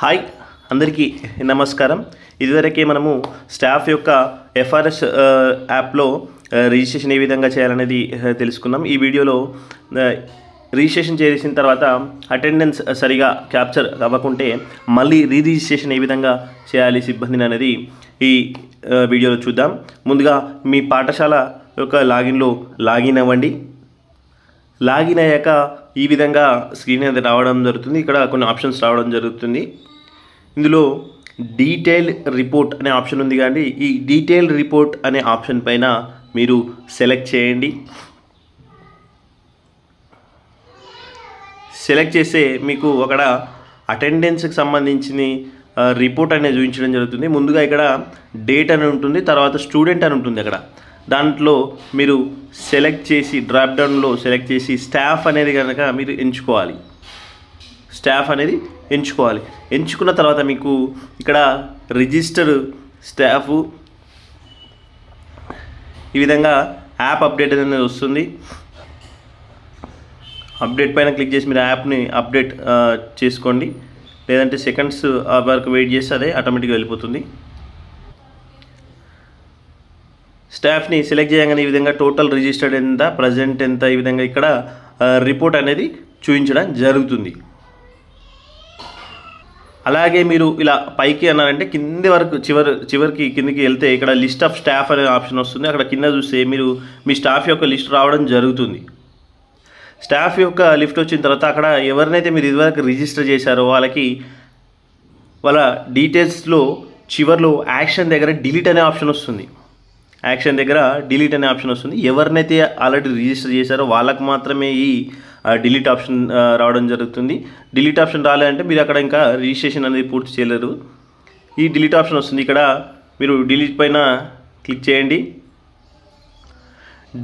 Hi అందరికీ నమస్కారం. ఇదివరకే మనము స్టాఫ్ యొక్క ఎఫ్ఆర్ఎస్ యాప్లో రిజిస్ట్రేషన్ ఏ విధంగా చేయాలనేది తెలుసుకున్నాం. ఈ వీడియోలో రిజిస్ట్రేషన్ చేసిన తర్వాత అటెండెన్స్ సరిగా క్యాప్చర్ అవ్వకుంటే మళ్ళీ రిజిస్ట్రేషన్ ఏ విధంగా చేయాలి సిబ్బందిని అనేది ఈ వీడియోలో చూద్దాం. ముందుగా మీ పాఠశాల యొక్క లాగిన్లో లాగిన్ అవ్వండి. లాగిన్ అయ్యాక ఈ విధంగా స్క్రీన్ అనేది రావడం జరుగుతుంది. ఇక్కడ కొన్ని ఆప్షన్స్ రావడం జరుగుతుంది. ఇందులో డీటెయిల్ రిపోర్ట్ అనే ఆప్షన్ ఉంది కానీ ఈ డీటెయిల్ రిపోర్ట్ అనే ఆప్షన్ పైన మీరు సెలెక్ట్ చేయండి. సెలెక్ట్ చేస్తే మీకు అక్కడ అటెండెన్స్కి సంబంధించిన రిపోర్ట్ అనేది చూపించడం జరుగుతుంది. ముందుగా ఇక్కడ డేట్ అని ఉంటుంది, తర్వాత స్టూడెంట్ అని ఉంటుంది. అక్కడ దాంట్లో మీరు సెలెక్ట్ చేసి డ్రాప్ డౌన్లో సెలెక్ట్ చేసి స్టాఫ్ అనేది కనుక మీరు ఎంచుకోవాలి. స్టాఫ్ అనేది ఎంచుకోవాలి. ఎంచుకున్న తర్వాత మీకు ఇక్కడ రిజిస్టర్ స్టాఫ్ ఈ విధంగా యాప్ అప్డేట్ అనేది వస్తుంది. అప్డేట్ పైన క్లిక్ చేసి మీరు యాప్ని అప్డేట్ చేసుకోండి. లేదంటే సెకండ్స్ వరకు వెయిట్ చేస్తే అదే ఆటోమేటిక్గా వెళ్ళిపోతుంది. స్టాఫ్ని సెలెక్ట్ చేయగానే ఈ విధంగా టోటల్ రిజిస్టర్డ్ ఎంత, ప్రజెంట్ ఎంత, ఈ విధంగా ఇక్కడ రిపోర్ట్ అనేది చూపించడం జరుగుతుంది. అలాగే మీరు ఇలా పైకి అన్నారంటే కింది వరకు చివరికి కిందికి వెళ్తే ఇక్కడ లిస్ట్ ఆఫ్ స్టాఫ్ అనే ఆప్షన్ వస్తుంది. అక్కడ కింద చూస్తే మీరు మీ స్టాఫ్ యొక్క లిస్ట్ రావడం జరుగుతుంది. స్టాఫ్ యొక్క లిస్ట్ వచ్చిన తర్వాత అక్కడ ఎవరినైతే మీరు ఇదివరకు రిజిస్టర్ చేశారో వాళ్ళ డీటెయిల్స్లో చివరిలో యాక్షన్ దగ్గర డిలీట్ అనే ఆప్షన్ వస్తుంది. యాక్షన్ దగ్గర డిలీట్ అనే ఆప్షన్ వస్తుంది. ఎవరినైతే ఆల్రెడీ రిజిస్టర్ చేశారో వాళ్ళకు మాత్రమే ఈ డిలీట్ ఆప్షన్ రావడం జరుగుతుంది. డిలీట్ ఆప్షన్ రాలేదంటే మీరు అక్కడ ఇంకా రిజిస్ట్రేషన్ అనేది పూర్తి చేయలేరు. ఈ డిలీట్ ఆప్షన్ వస్తుంది. ఇక్కడ మీరు డిలీట్ పైన క్లిక్ చేయండి.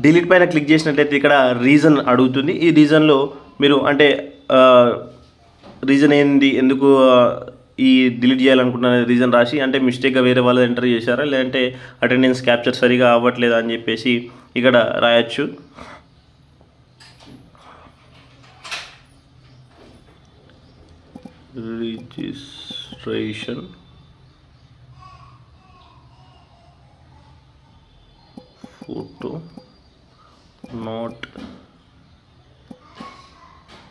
డిలీట్ పైన క్లిక్ చేసినట్లయితే ఇక్కడ రీజన్ అడుగుతుంది. ఈ రీజన్లో మీరు అంటే రీజన్ ఏంది, ఎందుకు ఈ డిలీట్ చేయాలనుకుంటున్న రీజన్ రాసి, అంటే మిస్టేక్గా వేరే వాళ్ళు ఎంటర్ చేశారా, లేదంటే అటెండెన్స్ క్యాప్చర్ సరిగా అవ్వట్లేదా అని చెప్పేసి ఇక్కడ రాయొచ్చు. రిజిస్ట్రేషన్ ఫోటో నాట్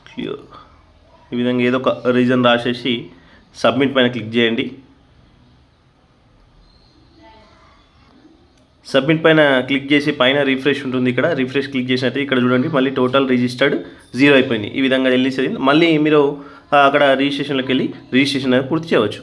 క్లియర్, ఈ విధంగా ఏదో ఒక రీజన్ రాసేసి సబ్మిట్ పైన క్లిక్ చేయండి. సబ్మిట్ పైన క్లిక్ చేసి పైన రిఫ్రెష్ ఉంటుంది. ఇక్కడ రిఫ్రెష్ క్లిక్ చేసినట్టు ఇక్కడ చూడండి మళ్ళీ టోటల్ రిజిస్టర్డ్ 0 అయిపోయింది. ఈ విధంగా వెళ్ళేసి మళ్ళీ మీరు అక్కడ రిజిస్ట్రేషన్లోకి వెళ్ళి రిజిస్ట్రేషన్ అనేది పూర్తి చేయవచ్చు.